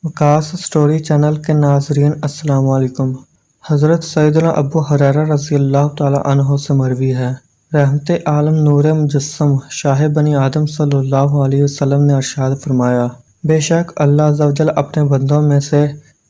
وکاس story channel کے ناظرین السلام علیکم۔ حضرت سیدنا ابو ہریرہ رضی اللہ تعالیٰ عنہ سے مروی ہے، رحمت عالم نور مجسم شاہ بنی آدم صلی اللہ علیہ وسلم نے ارشاد فرمایا، بے شک اللہ عز و جل اپنے بندوں میں سے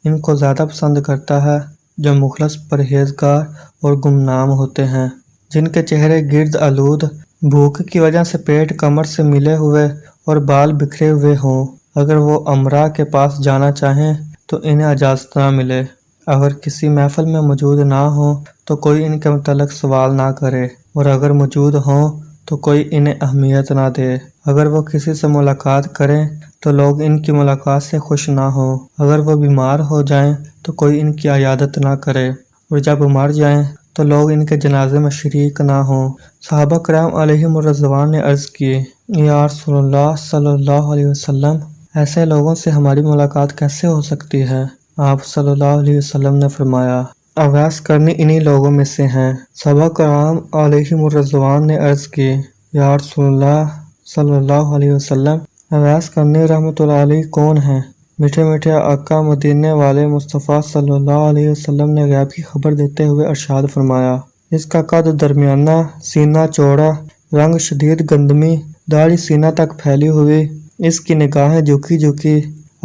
ان کو زیادہ پسند کرتا ہے جو مخلص پرہیزگار اور گمنام ہوتے ہیں، جن کے چہرے گرد آلود، بھوک کی وجہ سے پیٹ کمر سے ملے ہوئے اور بال بکھرے ہوئے ہوں۔ اگر وہ امراء کے پاس جانا چاہیں تو انہیں اجازت نہ ملے، اگر کسی محفل میں موجود نہ ہوں تو کوئی ان کے متعلق سوال نہ کرے، اور اگر موجود ہوں تو کوئی انہیں اہمیت نہ دے۔ اگر وہ کسی سے ملاقات کریں تو لوگ ان کی ملاقات سے خوش نہ ہوں، اگر وہ بیمار ہو جائیں تو کوئی ان کی عیادت نہ کرے، اور جب مر جائیں تو لوگ ان کے جنازے میں شریک نہ ہوں۔ صحابہ کرام علیہم الرضوان نے عرض کی، یا رسول اللہ صلی اللہ علیہ وسلم، ایسے لوگوں سے ہماری ملاقات کیسے ہو سکتی ہے؟ آپ صلی اللہ علیہ وسلم نے فرمایا، اویس کرنی انہی لوگوں میں سے ہیں۔ صحابہ کرام علیہم الرضوان نے عرض کی، یا رسول اللہ صلی اللہ علیہ وسلم، اویس کرنی رحمۃ اللہ علیہ کون ہیں؟ میٹھے میٹھے آقا مدینے والے مصطفیٰ صلی اللہ علیہ وسلم نے غیب کی خبر دیتے ہوئے ارشاد فرمایا، اس کا قد درمیانہ، سینہ چوڑا، رنگ شدید گندمی، داڑھی سینہ تک پھیلی ہوئی، اس کی نگاہیں جھکی جھکی،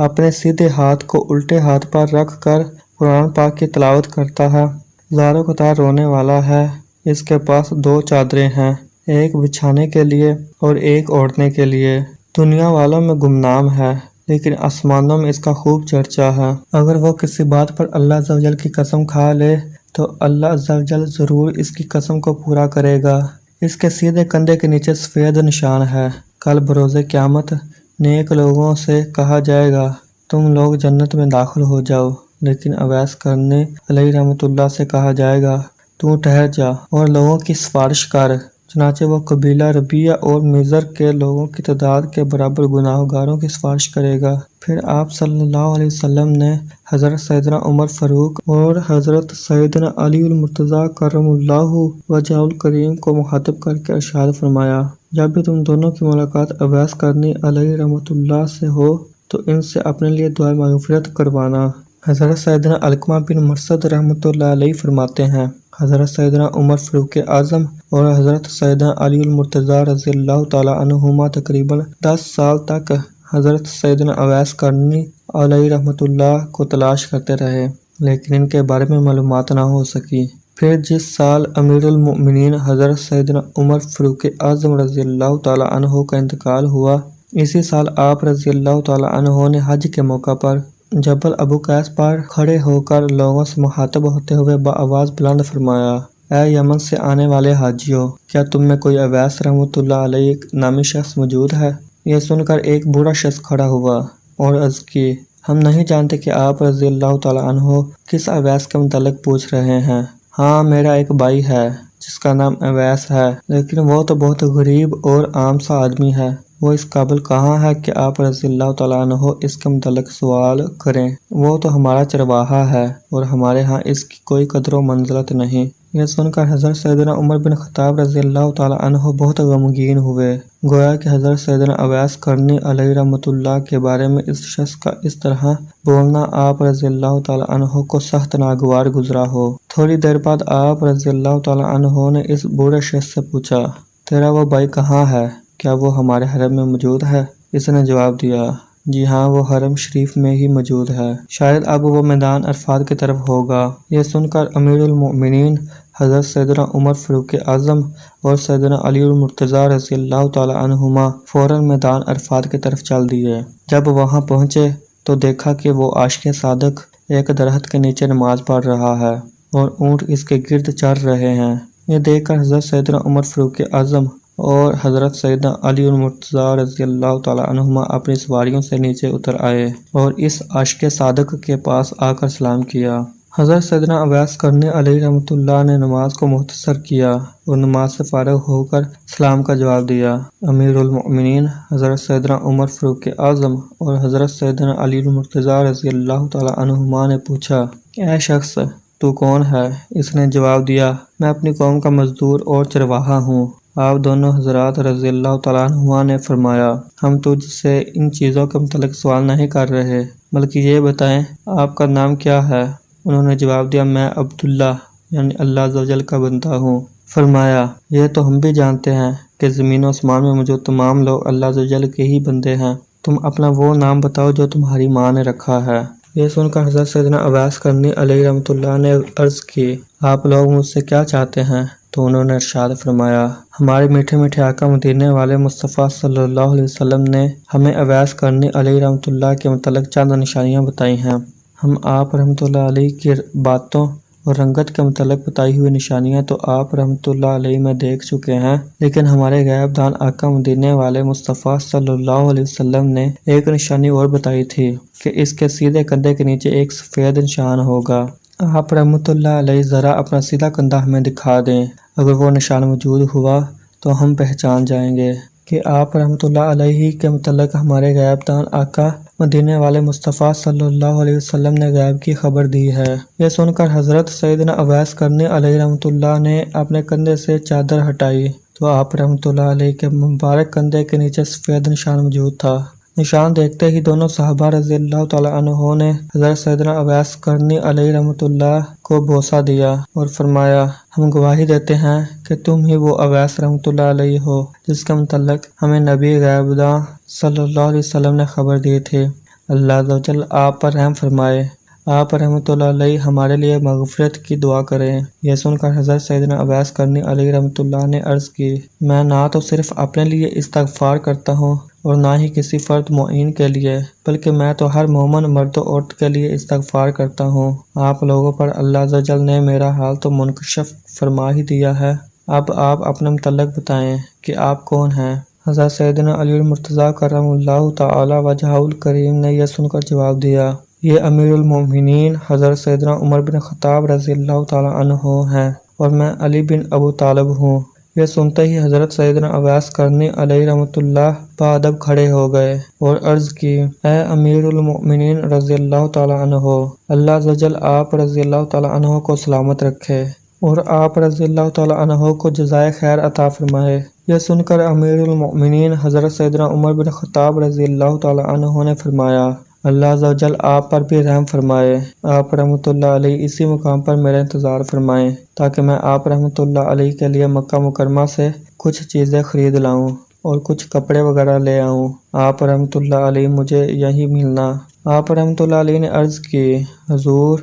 اپنے سیدھے ہاتھ کو الٹے ہاتھ پر رکھ کر قرآن پاک کی تلاوت کرتا ہے، زاروں قطار رونے والا ہے، اس کے پاس 2 چادریں ہیں، ایک بچھانے کے لیے اور ایک اوڑھنے کے لیے، دنیا والوں میں گمنام ہے لیکن آسمانوں میں اس کا خوب چرچا ہے۔ اگر وہ کسی بات پر اللہ عز و جل کی قسم کھا لے تو اللہ عز و جل ضرور اس کی قسم کو پورا کرے گا۔ اس کے سیدھے کندھے کے نیچے سفید نشان ہے۔ کل بروز قیامت نیک لوگوں سے کہا جائے گا، تم لوگ جنت میں داخل ہو جاؤ، لیکن اویس کرنی علیہ رحمۃ اللہ سے کہا جائے گا، تو ٹھہر جا اور لوگوں کی سفارش کر۔ چنانچہ وہ قبیلہ ربیہ اور مضر کے لوگوں کی تعداد کے برابر گناہ گاروں کی سفارش کرے گا۔ پھر آپ صلی اللہ علیہ وسلم نے حضرت سیدنا عمر فاروق اور حضرت سیدنا علی المرتضیٰ کرم اللہ وجہہ الکریم کو مخاطب کر کے ارشاد فرمایا، جب بھی تم دونوں کی ملاقات اویس کرنی علیہ رحمۃ اللہ سے ہو تو ان سے اپنے لیے دعائے مغفرت کروانا۔ حضرت سیدنا علقمہ بن مرثد رحمۃ اللہ علیہ فرماتے ہیں، حضرت سیدنا عمر فاروق اعظم اور حضرت سیدنا علی المرتضیٰ رضی اللہ تعالیٰ عنہما تقریباً 10 سال تک حضرت سیدنا اویس کرنی علیہ رحمۃ اللہ کو تلاش کرتے رہے، لیکن ان کے بارے میں معلومات نہ ہو سکی۔ پھر جس سال امیر المؤمنین حضرت سیدنا عمر فاروق اعظم رضی اللہ تعالیٰ عنہ کا انتقال ہوا، اسی سال آپ رضی اللہ تعالیٰ عنہ نے حج کے موقع پر جبل ابو قیس پر کھڑے ہو کر لوگوں سے مخاطب ہوتے ہوئے بآواز بلند فرمایا، اے یمن سے آنے والے حاجیوں، کیا تم میں کوئی اویس رحمۃ اللہ علیہ نامی شخص موجود ہے؟ یہ سن کر ایک بوڑھا شخص کھڑا ہوا اور عرض کی، ہم نہیں جانتے کہ آپ رضی اللہ تعالیٰ عنہ کس اویس کے متعلق پوچھ رہے ہیں۔ ہاں، میرا ایک بھائی ہے جس کا نام اویس ہے، لیکن وہ تو بہت غریب اور عام سا آدمی ہے، وہ اس قابل کہاں ہے کہ آپ رضی اللہ تعالیٰ عنہ اس کے متعلق سوال کریں؟ وہ تو ہمارا چرواہا ہے اور ہمارے ہاں اس کی کوئی قدر و منزلت نہیں۔ یہ سن کر حضرت سیدنا عمر بن خطاب رضی اللہ تعالیٰ عنہ بہت غمگین ہوئے، گویا کہ حضرت سیدنا اویس کرنی علیہ رحمۃ اللہ کے بارے میں اس شخص کا اس طرح بولنا آپ رضی اللہ تعالیٰ عنہ کو سخت ناگوار گزرا ہو۔ تھوڑی دیر بعد آپ رضی اللہ تعالیٰ عنہ نے اس بوڑھے شخص سے پوچھا، تیرا وہ بھائی کہاں ہے؟ کیا وہ ہمارے حرم میں موجود ہے؟ اس نے جواب دیا، جی ہاں، وہ حرم شریف میں ہی موجود ہے، شاید اب وہ میدان عرفات کی طرف ہوگا۔ یہ سن کر امیر المؤمنین حضرت سیدنا عمر فاروق اعظم اور سیدنا علی المرتضیٰ رضی اللہ تعالیٰ عنہما فوراً میدان عرفات کی طرف چل دیے۔ جب وہاں پہنچے تو دیکھا کہ وہ عاشق صادق ایک درخت کے نیچے نماز پڑھ رہا ہے اور اونٹ اس کے گرد چر رہے ہیں۔ یہ دیکھ کر حضرت سیدنا عمر فاروق اعظم اور حضرت سیدنا علی المرتضیٰ رضی اللہ تعالیٰ عنہما اپنی سواریوں سے نیچے اتر آئے اور اس عاشق صادق کے پاس آ کر سلام کیا۔ حضرت سیدنا اویس کرنی علیہ رحمۃ اللہ نے نماز کو مختصر کیا اور نماز سے فارغ ہو کر سلام کا جواب دیا۔ امیر المؤمنین حضرت سیدنا عمر فاروق اعظم اور حضرت سیدنا علی المرتضیٰ رضی اللہ تعالیٰ عنہما نے پوچھا، اے شخص، تو کون ہے؟ اس نے جواب دیا، میں اپنی قوم کا مزدور اور چرواہا ہوں۔ آپ دونوں حضرات رضی اللہ تعالیٰ عنہما نے فرمایا، ہم تجھ سے ان چیزوں کے متعلق سوال نہیں کر رہے، بلکہ یہ بتائیں آپ کا نام کیا ہے؟ انہوں نے جواب دیا میں عبداللہ یعنی اللہ عز و جل کا بندہ ہوں۔ فرمایا یہ تو ہم بھی جانتے ہیں کہ زمین و آسمان میں موجود تمام لوگ اللہ عز و جل کے ہی بندے ہیں، تم اپنا وہ نام بتاؤ جو تمہاری ماں نے رکھا ہے۔ یہ سن کر حضرت سیدنا اویس قرنی علیہ رحمۃ اللہ نے عرض کی آپ لوگ مجھ سے کیا چاہتے ہیں؟ تو انہوں نے ارشاد فرمایا ہمارے میٹھے میٹھے آقا مدینے والے مصطفیٰ صلی اللہ علیہ وسلم نے ہمیں اویس قرنی علیہ رحمۃ اللہ کے متعلق چند نشانیاں بتائی ہیں۔ ہم آپ رحمۃ اللہ علیہ کی باتوں اور رنگت کے متعلق بتائی ہوئی نشانیاں تو آپ رحمۃ اللہ علیہ میں دیکھ چکے ہیں، لیکن ہمارے غیب دان آقا مدینے والے مصطفیٰ صلی اللہ علیہ وسلم نے ایک نشانی اور بتائی تھی کہ اس کے سیدھے کندھے کے نیچے ایک سفید نشان ہوگا۔ آپ رحمۃ اللہ علیہ ذرا اپنا سیدھا کندھا ہمیں دکھا دیں، اگر وہ نشان موجود ہوا تو ہم پہچان جائیں گے کہ آپ رحمۃ اللہ علیہ کے متعلق ہمارے غیب دان آقا مدینے والے مصطفیٰ صلی اللہ علیہ وسلم نے غیب کی خبر دی ہے۔ یہ سن کر حضرت سیدنا اویس قرنی علیہ رحمۃ اللہ نے اپنے کندھے سے چادر ہٹائی تو آپ رحمۃ اللہ علیہ کے مبارک کندھے کے نیچے سفید نشان موجود تھا۔ نشان دیکھتے ہی دونوں صحابہ رضی اللہ تعالیٰ عنہ نے حضرت سیدنا اویس قرنی علیہ رحمۃ اللہ کو بوسہ دیا اور فرمایا ہم گواہی دیتے ہیں کہ تم ہی وہ اویس رحمۃ اللہ علیہ ہو جس کے متعلق ہمیں نبی غیب داں صلی اللہ علیہ وسلم نے خبر دی تھی۔ اللہ عز و جل آپ پر رحم فرمائے۔ آپ رحمۃ اللہ علیہ ہمارے لیے مغفرت کی دعا کریں۔ یہ سن کر حضرت سیدنا اویس قرنی علیہ رحمۃ اللہ نے عرض کی میں نہ تو صرف اپنے لیے استغفار کرتا ہوں اور نہ ہی کسی فرد معین کے لیے، بلکہ میں تو ہر مومن مرد و عورت کے لیے استغفار کرتا ہوں۔ آپ لوگوں پر اللہ عز و جل نے میرا حال تو منکشف فرما ہی دیا ہے، اب آپ اپنے متعلق بتائیں کہ آپ کون ہیں؟ حضرت سیدنا علی المرتضیٰ کرم اللہ تعالی وجہہ الکریم نے یہ سن کر جواب دیا یہ امیر المومنین حضرت سیدنا عمر بن خطاب رضی اللہ تعالی عنہ ہیں اور میں علی بن ابو طالب ہوں۔ یہ سنتے ہی حضرت سیدنا اویس قرنی علیہ رحمۃ اللہ بادب کھڑے ہو گئے اور عرض کی اے امیر المؤمنین رضی اللہ تعالی عنہ، اللہ عز و جل آپ رضی اللہ تعالی عنہ کو سلامت رکھے اور آپ رضی اللہ تعالی عنہ کو جزائے خیر عطا فرمائے۔ یہ سن کر امیر المؤمنین حضرت سیدنا عمر بن خطاب رضی اللہ تعالی عنہ نے فرمایا اللہ عز و جل آپ پر بھی رحم فرمائے، آپ رحمۃ اللہ علیہ اسی مقام پر میرا انتظار فرمائیں تاکہ میں آپ رحمۃ اللہ علیہ کے لیے مکہ مکرمہ سے کچھ چیزیں خرید لاؤں اور کچھ کپڑے وغیرہ لے آؤں، آپ رحمۃ اللہ علیہ مجھے یہی ملنا۔ آپ رحمۃ اللہ علیہ نے عرض کی حضور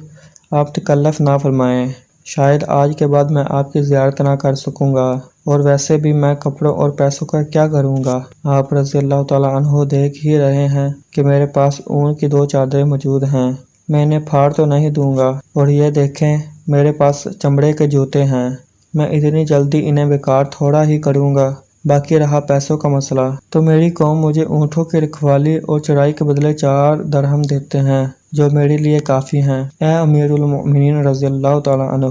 آپ تکلف نہ فرمائیں، شاید آج کے بعد میں آپ کی زیارت نہ کر سکوں گا، اور ویسے بھی میں کپڑوں اور پیسوں کا کیا کروں گا؟ آپ رضی اللہ تعالیٰ عنہ دیکھ ہی رہے ہیں کہ میرے پاس اون کی 2 چادریں موجود ہیں، میں انہیں پھاڑ تو نہیں دوں گا، اور یہ دیکھیں میرے پاس چمڑے کے جوتے ہیں، میں اتنی جلدی انہیں بیکار تھوڑا ہی کروں گا۔ باقی رہا پیسوں کا مسئلہ تو میری قوم مجھے اونٹوں کی رکھوالی اور چرائی کے بدلے 4 درہم دیتے ہیں جو میرے لیے کافی ہیں۔ اے امیر المؤمنین رضی اللہ تعالیٰ عنہ،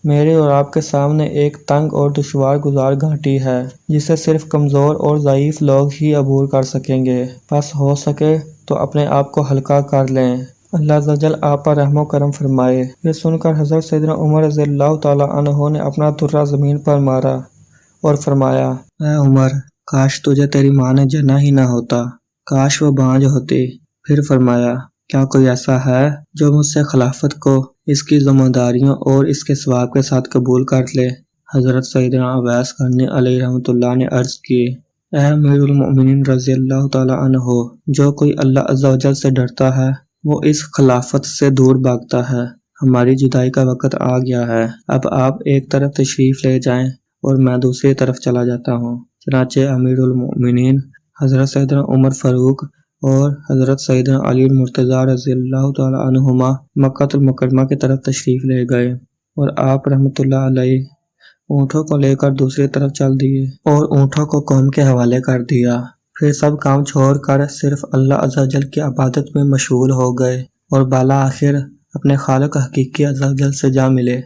میرے اور آپ کے سامنے ایک تنگ اور دشوار گزار گھاٹی ہے جسے صرف کمزور اور ضعیف لوگ ہی عبور کر سکیں گے، بس ہو سکے تو اپنے آپ کو ہلکا کر لیں، اللہ عز و جل آپ پر رحم و کرم فرمائے۔ یہ سن کر حضرت سیدنا عمر رضی اللہ تعالیٰ عنہ نے اپنا درہ زمین پر مارا اور فرمایا اے عمر کاش تجھے تیری ماں نے جنا ہی نہ ہوتا، کاش وہ بانجھ ہوتی۔ پھر فرمایا کیا کوئی ایسا ہے جو مجھ سے خلافت کو اس کی ذمہ داریوں اور اس کے ثواب کے ساتھ قبول کر لے؟ حضرت سیدنا اویس قرنی علیہ رحمۃ اللہ نے عرض کی اے امیر المؤمنین رضی اللہ تعالی عنہ، جو کوئی اللہ عز و جل سے ڈرتا ہے وہ اس خلافت سے دور بھاگتا ہے، ہماری جدائی کا وقت آ گیا ہے، اب آپ ایک طرف تشریف لے جائیں اور میں دوسری طرف چلا جاتا ہوں۔ چنانچہ امیر المؤمنین حضرت سیدنا عمر فاروق اور حضرت سیدنا علی المرتضیٰ رضی اللہ تعالی عنہما مکہ المکرمہ کی طرف تشریف لے گئے اور آپ رحمۃ اللہ علیہ اونٹوں کو لے کر دوسری طرف چل دیے اور اونٹوں کو قوم کے حوالے کر دیا۔ پھر سب کام چھوڑ کر صرف اللہ عز و جل کی عبادت میں مشغول ہو گئے اور بالا آخر اپنے خالق حقیقی عز و جل سے جا ملے۔